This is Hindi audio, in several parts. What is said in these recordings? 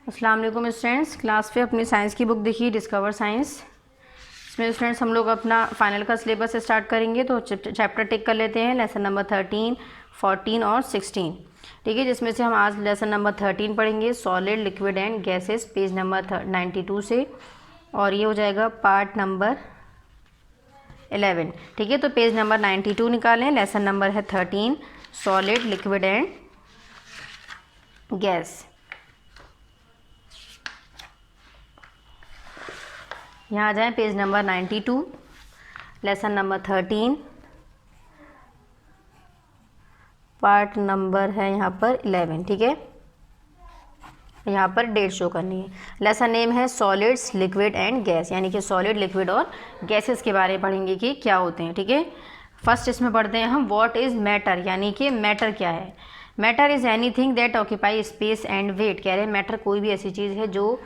अस्सलाम वालेकुम स्टूडेंट्स, क्लास पे अपनी साइंस की बुक देखिए डिस्कवर साइंस। इसमें स्टूडेंट्स हम लोग अपना फाइनल का सिलेबस स्टार्ट करेंगे, तो चैप्टर टिक कर लेते हैं। लेसन नंबर 13, 14 और 16, ठीक है, जिसमें से हम आज लेसन नंबर 13 पढ़ेंगे, solid liquid and gases, page number 92 से, और ये हो जाएगा पार्ट नंबर 11, ठीक है। तो पेज नंबर 92 निकालें, लेसन नंबर है 13, सॉलिड लिक्विड एंड गैस। यहाँ आ जाएं page number 92, lesson number 13, part number है यहाँ पर 11, ठीक है। यहाँ पर डेट शो करनी है। लेसन नेम है सॉलिड्स लिक्विड एंड गैस, यानी कि सॉलिड लिक्विड और गैसेस के बारे में पढ़ेंगे कि क्या होते हैं, ठीक है। फर्स्ट इसमें पढ़ते हैं हम व्हाट इज़ मैटर, यानी कि मैटर क्या है। Matter is anything that occupy space and weight. कह रहे हैं मैटर कोई भी ऐसी चीज़ है जो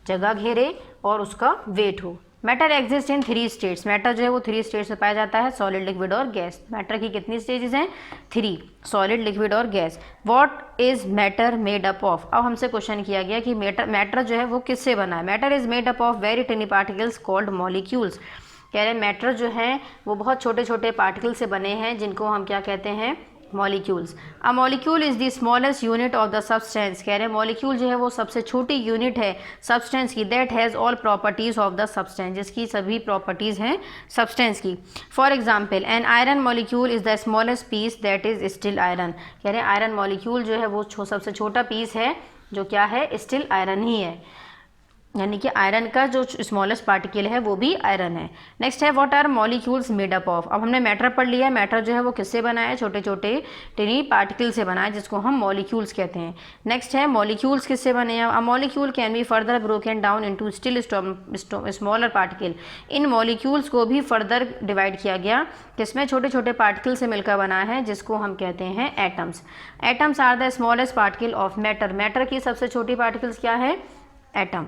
जगह घेरे और उसका वेट हो। Matter exist in 3 states. Matter जो है वो 3 स्टेट्स में पाया जाता है, सॉलिड लिक्विड और गैस। मैटर की कितनी स्टेजेस हैं? 3, सॉलिड लिक्विड और gas. What is matter made up of. अब हमसे क्वेश्चन किया गया कि मैटर जो है वो किससे बना है। Matter is made up of very टिनी particles called molecules. कह रहे हैं मैटर जो है वो बहुत छोटे छोटे पार्टिकल से बने हैं, जिनको हम क्या कहते हैं? Molecules. A molecule is the smallest unit of the substance. कह रहे हैं मॉलिक्यूल जो है वो सबसे छोटी यूनिट है सब्सटेंस की, that has all properties of the substance, जिसकी सभी प्रॉपर्टीज़ हैं सब्सटेंस की। For example an iron molecule is the smallest piece that is still iron. कह रहे हैं आयरन मॉलिक्यूल जो है वो सबसे छोटा पीस है जो क्या है? स्टिल आयरन ही है, यानी कि आयरन का जो स्मॉलेस्ट पार्टिकल है वो भी आयरन है। नेक्स्ट है what are molecules made up of. अब हमने मैटर पढ़ लिया है। मैटर जो है वो किससे बना है? छोटे छोटे टिनी पार्टिकल से बना है, जिसको हम मॉलिक्यूल्स कहते हैं। नेक्स्ट है मॉलिक्यूल्स किससे बने हैं? A molecule can be further broken down into still smaller particle. In molecules को भी फर्दर डिवाइड किया गया, किसमें? छोटे छोटे पार्टिकल से मिलकर बना है, जिसको हम कहते हैं atoms. Atoms are the smallest particle of matter. Matter की सबसे छोटी पार्टिकल्स क्या है? एटम।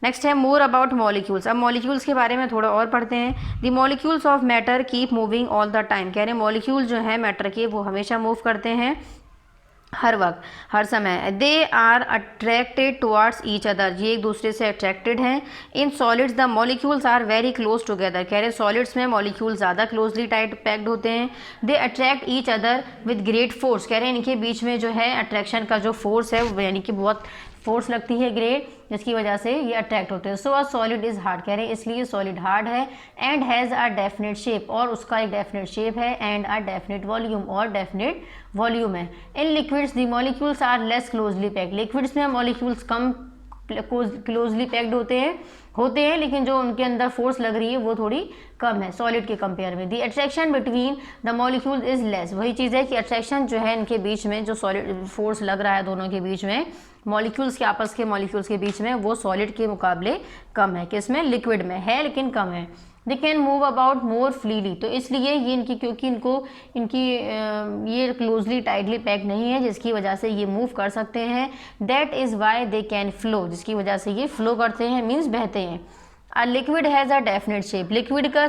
नेक्स्ट है मोर अबाउट मॉलिक्यूल्स। अब मॉलिक्यूल्स के बारे में थोड़ा और पढ़ते हैं। The molecules of matter keep moving all the time. कह रहे हैं मॉलिक्यूल जो है मैटर के वो हमेशा मूव करते हैं, हर वक्त, हर समय। They are attracted towards each other. ये एक दूसरे से अट्रैक्टेड हैं। In solids the molecules are very close together. कह रहे सॉलिड्स में मॉलिक्यूल ज़्यादा क्लोजली टाइट पैक्ड होते हैं। They attract each other with great force. कह रहे हैं इनके बीच में जो है अट्रैक्शन का जो फोर्स है, यानी कि बहुत फोर्स लगती है ग्रेट, जिसकी वजह से ये अट्रैक्ट होते हैं। So a solid is hard. कह रहे हैं इसलिए सॉलिड हार्ड है। And has a definite shape, और उसका एक डेफिनेट शेप है। एंड अ डेफिनेट वॉल्यूम, और डेफिनेट वॉल्यूम है। In liquids the molecules are less closely packed. Liquids में मॉलिक्यूल्स कम क्लोजली पैक्ड होते हैं, लेकिन जो उनके अंदर फोर्स लग रही है वो थोड़ी कम है सॉलिड के कंपेयर में। The attraction between the molecule is less. वही चीज़ है कि अट्रैक्शन जो है इनके बीच में, जो सॉलिड फोर्स लग रहा है दोनों के बीच में, मॉलिक्यूल्स के आपस के मॉलिक्यूल्स के बीच में, वो सॉलिड के मुकाबले कम है। किसमें? लिक्विड में है, लेकिन कम है। They can move about more freely. तो इसलिए ये इनकी, क्योंकि ये क्लोजली टाइटली पैक नहीं है, जिसकी वजह से ये मूव कर सकते हैं। That is why they can flow, जिसकी वजह से ये फ्लो करते हैं, मीन्स बहते हैं। A liquid has a definite shape. Liquid का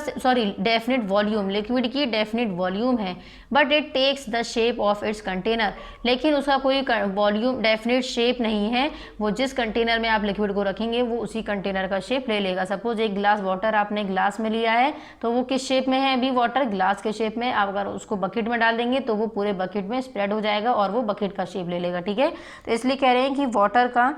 डेफिनेट वॉल्यूम। लिक्विड की डेफिनेट वॉल्यूम है, but it takes the shape of its container. लेकिन उसका कोई वॉल्यूम डेफिनेट शेप नहीं है। वो जिस कंटेनर में आप लिक्विड को रखेंगे वो उसी कंटेनर का शेप ले लेगा। सपोज एक ग्लास वाटर आपने ग्लास में लिया है, तो वो किस शेप में है? अभी वाटर ग्लास के शेप में। आप अगर उसको बकेट में डाल देंगे तो वो पूरे बकेट में स्प्रेड हो जाएगा और वो बकेट का शेप ले लेगा, ठीक है। तो इसलिए कह रहे हैं कि वाटर का,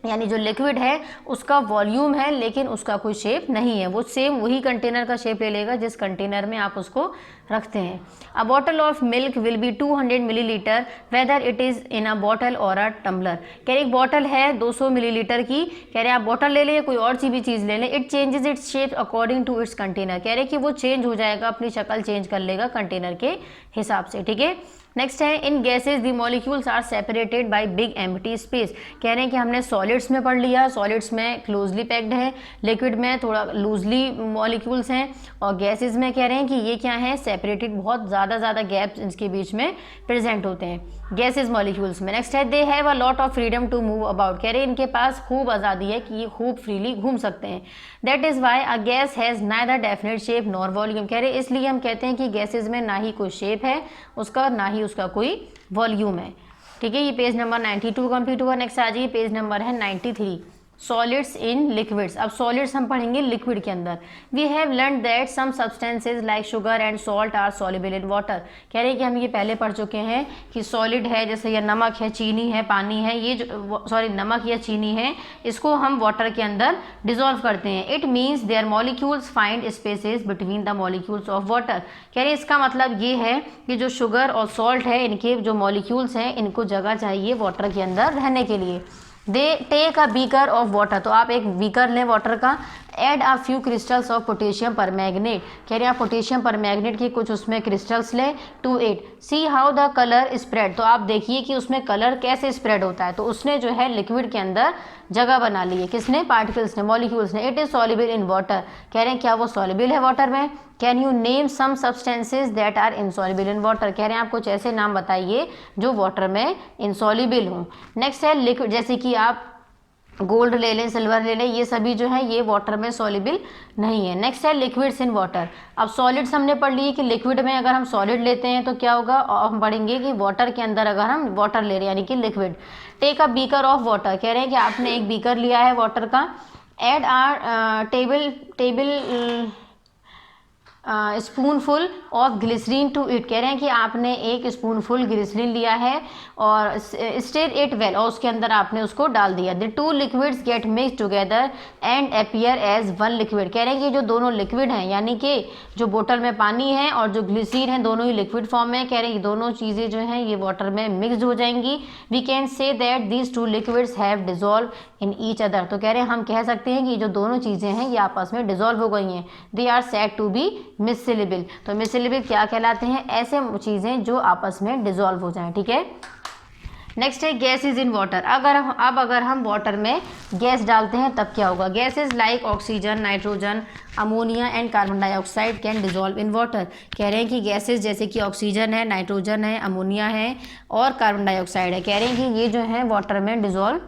यानी जो लिक्विड है उसका वॉल्यूम है, लेकिन उसका कोई शेप नहीं है। वो सेम वही कंटेनर का शेप ले लेगा जिस कंटेनर में आप उसको रखते हैं। अ bottle of milk will be 200 millilitre whether it is in a bottle और अ टम्बलर। कह रहे एक बॉटल है 200 मिलीलीटर की। कह रहे आप बॉटल ले लें या कोई और भी चीज़ ले लें, it changes its shape according to its container. कह रहे कि वो चेंज हो जाएगा, अपनी शक्ल चेंज कर लेगा कंटेनर के हिसाब से, ठीक है। नेक्स्ट है in gases the molecules are separated by big empty space. कह रहे हैं कि हमने सॉलिड्स में पढ़ लिया, सॉलिड्स में क्लोजली पैक्ड है, लिक्विड में थोड़ा लूजली मॉलिक्यूल्स हैं, और गैसेज में कह रहे हैं कि ये क्या है? सेपरेटेड, बहुत ज़्यादा गैप्स इनके बीच में प्रेजेंट होते हैं गैसेज मॉलिक्यूल्स में। नेक्स्ट है they have a lot of freedom to move about. कह रहे हैं इनके पास खूब आज़ादी है कि ये खूब फ्रीली घूम सकते हैं। That is why a gas has neither definite shape nor volume. कह रहे इसलिए हम कहते हैं कि गैसेज में ना ही कोई शेप है उसका, ना ही उसका कोई वॉल्यूम है, ठीक है, ये पेज नंबर 92 कंप्लीट हुआ। नेक्स्ट आ जाइए, पेज नंबर है 93, सॉलिड्स इन लिक्विड्स। अब सॉलिड्स हम पढ़ेंगे लिक्विड के अंदर। We have learn that some substances like sugar and salt are soluble in water. कह रहे हैं कि हम ये पहले पढ़ चुके हैं कि सॉलिड है, जैसे ये नमक है, चीनी है, पानी है, ये जो नमक या चीनी है, इसको हम वाटर के अंदर डिजोल्व करते हैं। It means their molecules find spaces between the molecules of water. कह रहे हैं इसका मतलब ये है कि जो शुगर और सॉल्ट है, इनके जो मॉलिक्यूल्स हैं, इनको जगह चाहिए वाटर के अंदर रहने के लिए। They take a beaker of water, तो आप एक बीकर लें वाटर का। Add a few crystals of potassium permanganate, कह रहे हैं आप पोटेशियम पर मैग्नेट की कुछ उसमें क्रिस्टल्स लें। To it see how the colour spread, तो आप देखिए कि उसमें कलर कैसे स्प्रेड होता है। तो उसने जो है लिक्विड के अंदर जगह बना ली है, किसने? पार्टिकल्स ने, मॉलिक्यूल्स ने। It is soluble in water, कह रहे हैं क्या वो सॉल्युबल है वाटर में? Can you name some substances that are insoluble in water, कह रहे हैं आप कुछ ऐसे नाम बताइए जो वाटर में इनसॉल्युबल हों। नेक्स्ट है लिक्विड, जैसे कि आप गोल्ड ले लें, सिल्वर ले लें, ये सभी जो है ये वाटर में सॉल्युबल नहीं है। नेक्स्ट है लिक्विड्स इन वाटर। अब सॉलिड्स हमने पढ़ लिए कि लिक्विड में अगर हम सॉलिड लेते हैं तो क्या होगा, और हम पढ़ेंगे कि वाटर के अंदर अगर हम वाटर ले रहे हैं यानी कि liquid. Take a beaker of water, कह रहे हैं कि आपने एक बीकर लिया है वाटर का। Add a table spoonful of glycerine to it, कह रहे हैं कि आपने एक स्पूनफुल ग्लिसरीन लिया है और स्टिर इट वेल, और उसके अंदर आपने उसको डाल दिया। The two liquids get mix together and appear as one liquid, कह रहे हैं कि जो दोनों लिक्विड हैं यानी कि जो बोतल में पानी है और जो ग्लिसरीन है दोनों ही लिक्विड फॉर्म में, कह रहे हैं दोनों चीज़ें जो हैं ये वाटर में मिक्सड हो जाएंगी। We can say that these two liquids have dissolve in each other, तो कह रहे हैं हम कह सकते हैं कि जो दोनों चीज़ें हैं ये आपस में डिजॉल्व हो गई हैं। They are said to be miscible, तो मिससेलेबल क्या कहलाते हैं? ऐसे चीज़ें जो आपस में डिजॉल्व हो जाएं। ठीक है, नेक्स्ट है गैसेज इन वाटर। अगर हम वाटर में गैस डालते हैं तब क्या होगा? Gases like oxygen, nitrogen, ammonia and carbon dioxide can dissolve in water, कह रहे हैं कि गैसेज जैसे कि ऑक्सीजन है, नाइट्रोजन है, अमोनिया है और कार्बन डाइऑक्साइड है, कह रहे हैं कि ये जो है वाटर में डिजॉल्व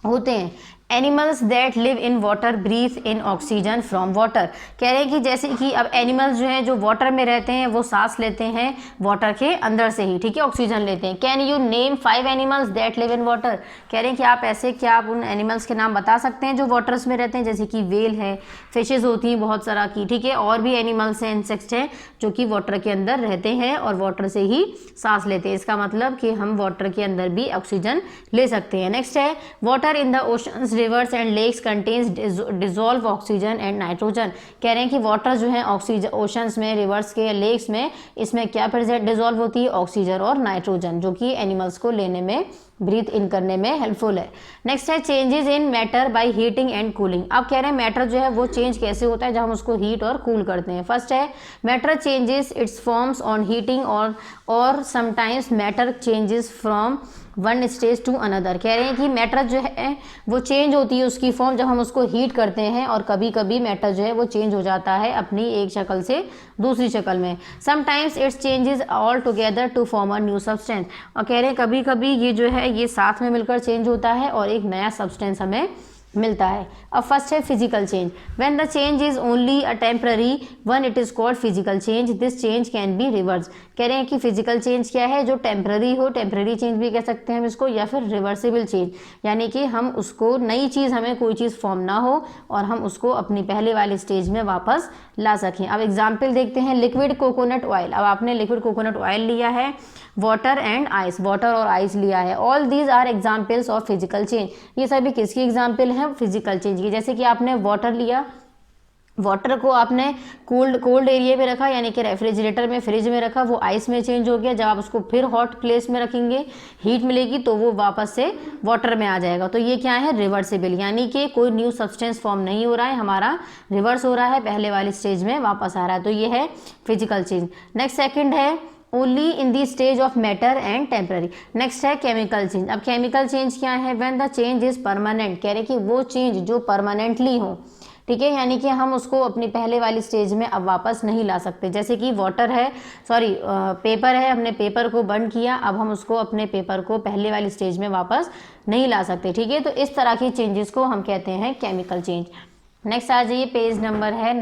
होते हैं। Animals that live in water breathe in oxygen from water, कह रहे हैं कि जैसे कि अब एनिमल्स जो हैं जो वाटर में रहते हैं वो सांस लेते हैं वाटर के अंदर से ही, ठीक है, ऑक्सीजन लेते हैं। Can you name 5 animals that live in water, कह रहे हैं कि आप ऐसे क्या आप उन एनिमल्स के नाम बता सकते हैं जो वाटर्स में रहते हैं? जैसे कि वेल है, फिशेज होती हैं बहुत सारा की, ठीक है, और भी एनिमल्स हैं, इंसेक्ट्स हैं जो कि वाटर के अंदर रहते हैं और वाटर से ही सांस लेते हैं। इसका मतलब कि हम वाटर के अंदर भी ऑक्सीजन ले सकते हैं। नेक्स्ट है water in the oceans, rivers and lakes contains dissolve oxygen and nitrogen, कह रहे हैं कि वाटर जो है ऑक्सीजन ओशंस में, रिवर्स के, लेक्स में, इसमें क्या प्रेजेंट डिजॉल्व होती है? ऑक्सीजन और नाइट्रोजन, जो कि एनिमल्स को लेने में, ब्रीथ इन करने में हेल्पफुल है। नेक्स्ट है changes in matter by heating and cooling. अब कह रहे हैं मैटर जो है वो चेंज कैसे होता है जब हम उसको हीट और कूल करते हैं। फर्स्ट है matter changes its forms on heating और sometimes matter changes from one stage to another, कह रहे हैं कि मैटर जो है वो चेंज होती है उसकी फॉर्म जब हम उसको हीट करते हैं, और कभी कभी मैटर जो है वो चेंज हो जाता है अपनी एक शक्ल से दूसरी शक्ल में। Sometimes its changes all together to form a new substance, और कह रहे हैं कभी कभी ये जो है ये साथ में मिलकर चेंज होता है और एक नया सब्सटेंस हमें मिलता है। अब फर्स्ट है physical change. When the change is only a temporary one it is called physical change, this change can be reverse, कह रहे हैं कि फिजिकल चेंज क्या है? जो टेम्पररी हो, टेम्पररी चेंज भी कह सकते हैं हम इसको, या फिर रिवर्सिबल चेंज, यानी कि हम उसको नई चीज़, हमें कोई चीज़ फॉर्म ना हो और हम उसको अपनी पहले वाले स्टेज में वापस ला सकें। अब एग्जाम्पल देखते हैं, लिक्विड कोकोनट ऑयल। अब आपने लिक्विड कोकोनट ऑयल लिया है, वाटर एंड आइस, वाटर और आइस लिया है। All these are examples of physical change, ये सभी किसकी एग्जाम्पल हैं? फिजिकल चेंज की। जैसे कि आपने वाटर लिया, वाटर को आपने कोल्ड एरिया में रखा यानी कि रेफ्रिजरेटर में, फ्रिज में रखा, वो आइस में चेंज हो गया। जब आप उसको फिर हॉट प्लेस में रखेंगे, हीट मिलेगी तो वो वापस से वाटर में आ जाएगा। तो ये क्या है? रिवर्सिबल, यानी कि कोई न्यू सब्सटेंस फॉर्म नहीं हो रहा है, हमारा रिवर्स हो रहा है, पहले वाली स्टेज में वापस आ रहा है। तो ये है फिजिकल चेंज। नेक्स्ट सेकंड है only in the stage of matter and temporary. Next है केमिकल चेंज। अब केमिकल चेंज क्या है? When the change is permanent, कह रहे कि वो चेंज जो परमानेंटली हो, ठीक है, यानी कि हम उसको अपनी पहले वाली स्टेज में अब वापस नहीं ला सकते। जैसे कि वाटर है, पेपर है, हमने पेपर को बर्न किया, अब हम उसको अपने पेपर को पहले वाली स्टेज में वापस नहीं ला सकते, ठीक है। तो इस तरह की चेंजेस को हम कहते हैं केमिकल चेंज। नेक्स्ट आ जाइए, पेज नंबर है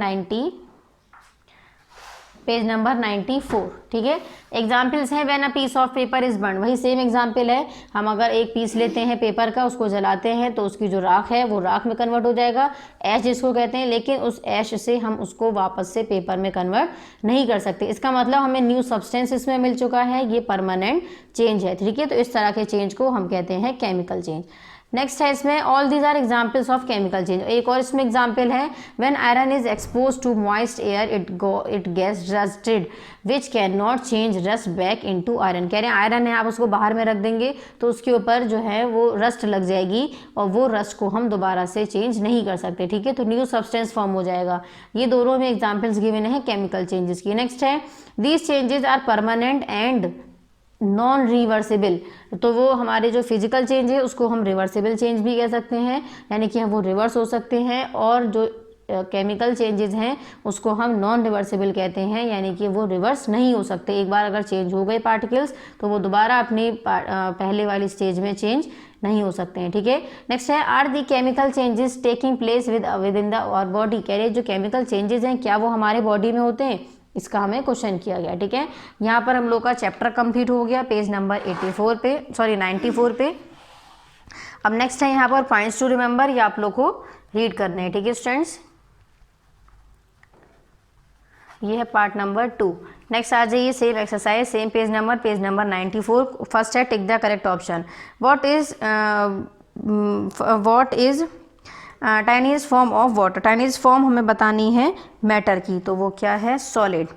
पेज नंबर 94, ठीक है। एग्जाम्पल्स हैं when a piece of paper is burn, वही सेम एग्जाम्पल है। हम अगर एक पीस लेते हैं पेपर का, उसको जलाते हैं तो उसकी जो राख है वो राख में कन्वर्ट हो जाएगा, ऐश जिसको कहते हैं, लेकिन उस ऐश से हम उसको वापस से पेपर में कन्वर्ट नहीं कर सकते। इसका मतलब हमें न्यू सब्सटेंस इसमें मिल चुका है, ये परमानेंट चेंज है, ठीक है। तो इस तरह के चेंज को हम कहते हैं केमिकल चेंज। नेक्स्ट है इसमें all these are examples of chemical change. एक और इसमें एग्जाम्पल है when iron is expose to moist air it gets rusted which can not change rust back into iron. कह रहे हैं आयरन है, आप उसको बाहर में रख देंगे तो उसके ऊपर जो है वो रस्ट लग जाएगी और वो रस्ट को हम दोबारा से चेंज नहीं कर सकते, ठीक है। तो न्यू सब्सटेंस फॉर्म हो जाएगा। ये दोनों में एग्जाम्पल्स गिवन है केमिकल चेंजेस की। नेक्स्ट है these changes are permanent and non reversible. तो वो हमारे जो फिजिकल चेंज है उसको हम रिवर्सिबल चेंज भी कह सकते हैं, यानी कि वो रिवर्स हो सकते हैं, और जो केमिकल चेंजेस हैं उसको हम नॉन रिवर्सिबल कहते हैं, यानी कि वो रिवर्स नहीं हो सकते। एक बार अगर चेंज हो गए पार्टिकल्स तो वो दोबारा अपनी पहले वाली स्टेज में चेंज नहीं हो सकते हैं, ठीक है। नेक्स्ट है are the chemical changes taking place within the our body. कह रहे जो केमिकल चेंजेस हैं क्या वो हमारे बॉडी में होते हैं, इसका हमें क्वेश्चन किया गया, ठीक है। यहाँ पर हम लोग का चैप्टर कंप्लीट हो गया पेज नंबर 94 पे। अब नेक्स्ट है यहाँ पर पॉइंट्स टू रिमेंबर, ये आप लोग को रीड करने हैं, ठीक है स्टूडेंट्स। ये है पार्ट नंबर 2। नेक्स्ट आ जाइए same exercise, same page number 94। First है tick the correct option. What is tiniest form of water. Tiniest form हमें बतानी है मैटर की, तो वो क्या है, सॉलिड।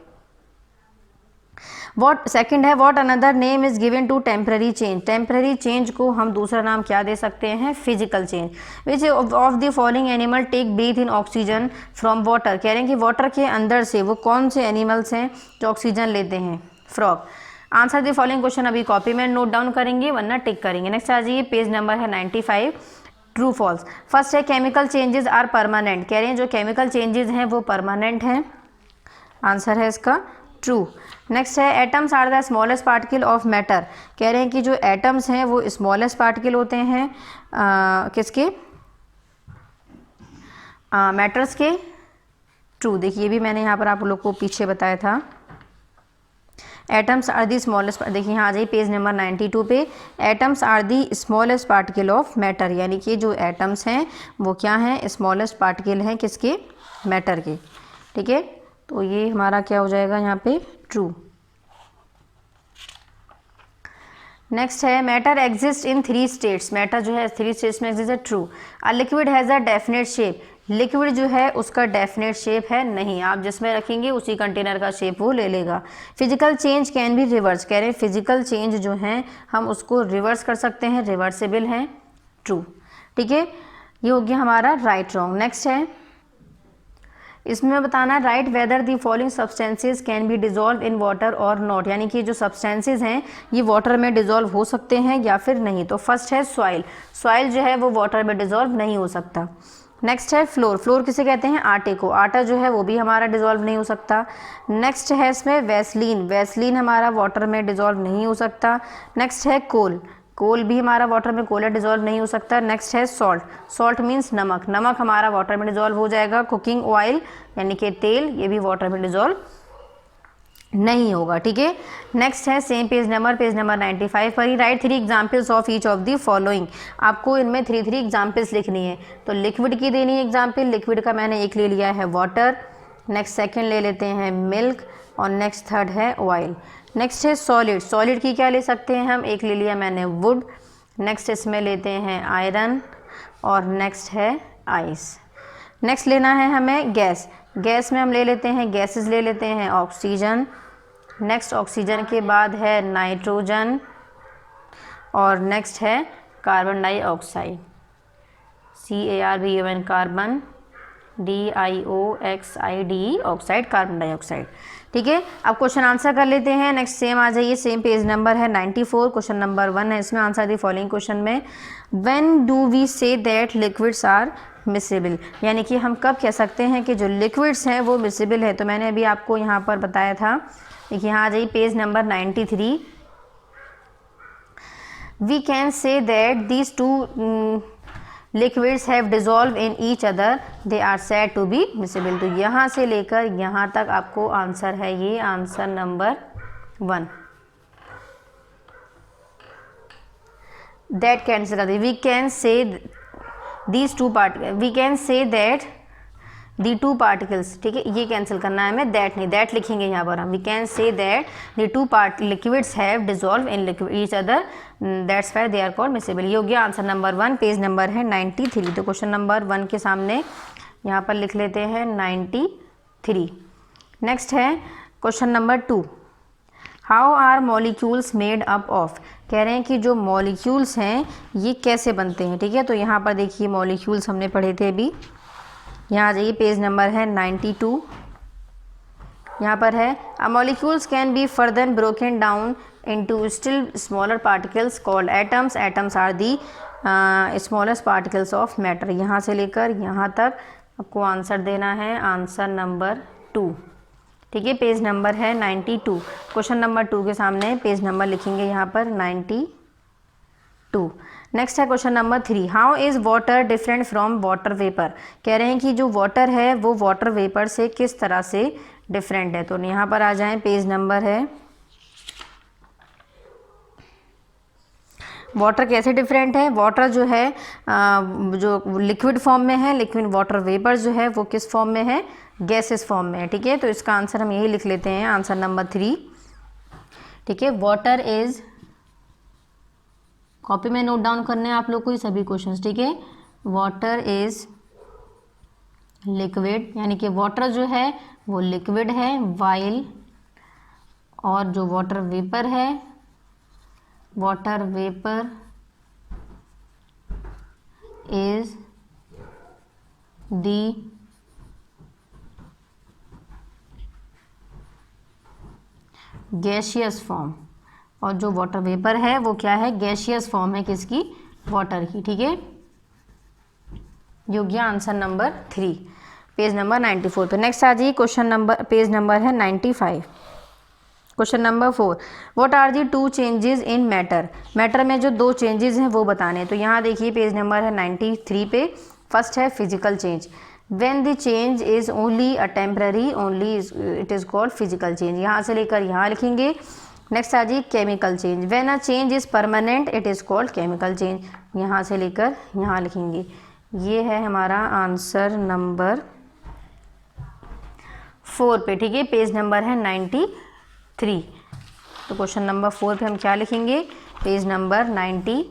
वॉट सेकंड है what another name is given to temporary change. Temporary change को हम दूसरा नाम क्या दे सकते हैं, physical change. Which of the following animal take breath in oxygen from water. कह रहे हैं कि वाटर के अंदर से वो कौन से एनिमल्स हैं जो ऑक्सीजन लेते हैं, frog. Answer the following question अभी कॉपी में नोट डाउन करेंगे वरना टिक करेंगे। नेक्स्ट आ जाइए पेज नंबर है 95। True false. फर्स्ट है केमिकल चेंजेस आर परमानेंट। कह रहे हैं जो केमिकल चेंजेस हैं वो परमानेंट हैं, आंसर है इसका ट्रू। नेक्स्ट है atoms are the smallest particle of matter. कह रहे हैं कि जो एटम्स हैं वो स्मॉलेस्ट पार्टिकल होते हैं किसके, मैटर्स के। ट्रू। देखिए भी मैंने यहाँ पर आप लोग को पीछे बताया था, एटम्स आर दी स्मॉलेस्ट। देखिए यहाँ आ जाइए पेज नंबर 92 पे। Atoms are the smallest particle of matter, यानी कि जो एटम्स हैं वो क्या हैं, स्मॉलेस्ट पार्टिकल हैं किसके, मैटर के, ठीक है। तो ये हमारा क्या हो जाएगा यहाँ पे, ट्रू। नेक्स्ट है matter exist in 3 states. Matter जो है 3 स्टेट्स में एग्जिस्ट है, true. A liquid has a definite shape. Liquid जो है उसका डेफिनेट शेप है नहीं, आप जिसमें रखेंगे उसी कंटेनर का शेप वो ले लेगा। Physical change can be reverse. कह रहे हैं फिजिकल चेंज जो है हम उसको रिवर्स कर सकते हैं, रिवर्सिबल है, ट्रू, ठीक है। ये हो गया हमारा राइट रॉन्ग। नेक्स्ट है इसमें बताना right weather the following substances can be dissolve in water और नॉट, यानी कि जो सब्सटेंसेज हैं ये वाटर में डिजोल्व हो सकते हैं या फिर नहीं। तो फर्स्ट है सॉइल। सॉइल जो है वो वाटर में डिजोल्व नहीं हो सकता। नेक्स्ट है फ्लोर। फ्लोर किसे कहते हैं, आटे को। आटा जो है वो भी हमारा डिजोल्व नहीं हो सकता। नेक्स्ट है इसमें वैसलीन। वैसलीन हमारा वाटर में डिजोल्व नहीं हो सकता। नेक्स्ट है कोल। कोल भी हमारा वाटर में कोला डिजोल्व नहीं हो सकता। नेक्स्ट है सॉल्ट। सॉल्ट मीन्स नमक। नमक हमारा वाटर में डिजोल्व हो जाएगा। कुकिंग ऑयल यानी कि तेल, ये भी वाटर में डिजोल्व नहीं होगा, ठीक है। नेक्स्ट है सेम पेज नंबर 95 पर ही write 3 examples of each of the following. आपको इनमें 3 एग्जाम्पल्स लिखनी है। तो लिक्विड की देनी है एग्जाम्पल। लिक्विड का मैंने एक ले लिया है वाटर। नेक्स्ट सेकंड ले लेते हैं मिल्क और नेक्स्ट थर्ड है ऑयल। नेक्स्ट है सॉलिड। सॉलिड की क्या ले सकते हैं हम, एक ले लिया मैंने वुड। नेक्स्ट इसमें लेते हैं आयरन और नेक्स्ट है आइस। नेक्स्ट लेना है हमें गैस। गैस में हम ले लेते हैं, गैसेस ले लेते हैं ऑक्सीजन। नेक्स्ट ऑक्सीजन के बाद है नाइट्रोजन और नेक्स्ट है carbon dioxide, CARBON carbon, DIOXID oxide, carbon dioxide, ठीक है। अब क्वेश्चन आंसर कर लेते हैं। नेक्स्ट सेम आ जाइए, सेम पेज नंबर है 94। क्वेश्चन नंबर 1 है इसमें आंसर दी फॉलोइंग क्वेश्चन में when do we say that liquids are miscible, यानी कि हम कब कह सकते हैं कि जो लिक्विड्स हैं वो मिसेबल है। तो मैंने अभी आपको यहाँ पर बताया था, देखिए यहाँ आ जाइए page number 93। We can say that these two liquids have dissolve in each other they are said to be miscible. तो यहाँ से लेकर यहाँ तक आपको आंसर है ये आंसर नंबर 1। दैट कैंसिल कर दी, we can say these two particle, we can say that the two particles, ठीक है, ये कैंसिल करना है हमें, दैट नहीं, दैट लिखेंगे यहाँ पर हम। We can say that the two liquids have dissolve in liquid each other that's why they are called miscible. ये हो गया आंसर नंबर 1। पेज नंबर है 93। तो क्वेश्चन नंबर 1 के सामने यहाँ पर लिख लेते हैं 93। नेक्स्ट है question number 2, how are molecules made up of. कह रहे हैं कि जो मॉलिक्यूल्स हैं ये कैसे बनते हैं, ठीक है। तो यहाँ पर देखिए मॉलिक्यूल्स हमने पढ़े थे अभी, यहाँ आ जाइए, पेज नंबर है 92। यहाँ पर है a molecules can be further broken down into still smaller particles called atoms. Atoms are the smallest particles of matter. यहाँ से लेकर यहाँ तक आपको आंसर देना है आंसर नंबर 2, ठीक है। पेज नंबर है 92। क्वेश्चन नंबर 2 के सामने पेज नंबर लिखेंगे यहाँ पर 92। नेक्स्ट है question number 3, how is water different from water vapour. कह रहे हैं कि जो वाटर है वो वाटर वेपर से किस तरह से डिफरेंट है। तो यहाँ पर आ जाएं, पेज नंबर है, वाटर कैसे डिफरेंट है। वाटर जो है जो लिक्विड फॉर्म में है, लेकिन वाटर वेपर जो है वो किस फॉर्म में है, गैसेस फॉर्म में है, ठीक है। तो इसका आंसर हम यही लिख लेते हैं आंसर नंबर 3, ठीक है। वाटर इज, कॉपी में नोट डाउन करने हैं आप लोग को ये सभी क्वेश्चंस, ठीक है। वाटर इज लिक्विड, यानी कि वाटर जो है वो लिक्विड है, वाइल और जो वाटर वेपर है, water vapour is the gaseous form. और जो वाटर वेपर है वो क्या है, गैसियस फॉर्म है किसकी, वाटर की, ठीक है। योग्य आंसर नंबर 3, पेज नंबर 94 पे। नेक्स्ट आ जाइए क्वेश्चन नंबर, पेज नंबर है 95। Question number 4, what are the 2 changes in matter. Matter में जो 2 चेंजेस हैं वो बताने। तो यहाँ देखिए पेज नंबर है 93 पे। फर्स्ट है physical change, when the change is only a temporary only it is called physical change. यहाँ से लेकर यहाँ लिखेंगे। नेक्स्ट आ जाइए chemical change, when a change is permanent it is called chemical change. यहाँ से लेकर यहाँ लिखेंगे। ये है हमारा आंसर नंबर 4 पे, ठीक है। पेज नंबर है 93। तो क्वेश्चन नंबर 4 पे हम क्या लिखेंगे, पेज नंबर 93।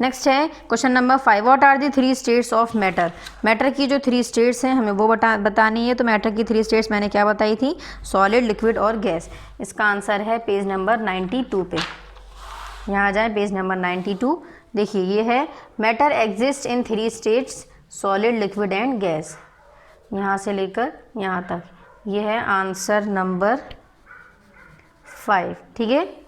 नेक्स्ट है question number 5, what are the 3 states of matter. Matter की जो 3 स्टेट्स हैं हमें वो बतानी है। तो मैटर की 3 स्टेट्स मैंने क्या बताई थी, सॉलिड, लिक्विड और गैस। इसका आंसर है पेज नंबर 92 पे। यहाँ आ जाए पेज नंबर 92। देखिए ये है, matter exist in 3 states solid, liquid and gas. यहाँ से लेकर यहाँ तक ये है आंसर नंबर 5, ठीक है।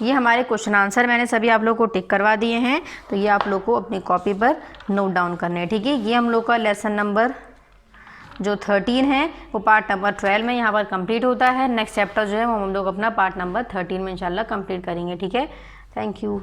ये हमारे क्वेश्चन आंसर मैंने सभी आप लोग को टिक करवा दिए हैं। तो ये आप लोग को अपनी कॉपी पर नोट डाउन करने हैं, ठीक है। ये हम लोग का लेसन नंबर जो 13 है वो पार्ट नंबर 12 में यहाँ पर कंप्लीट होता है। नेक्स्ट चैप्टर जो है वो हम लोग अपना पार्ट नंबर 13 में इंशाल्लाह कंप्लीट करेंगे, ठीक है। Thank you.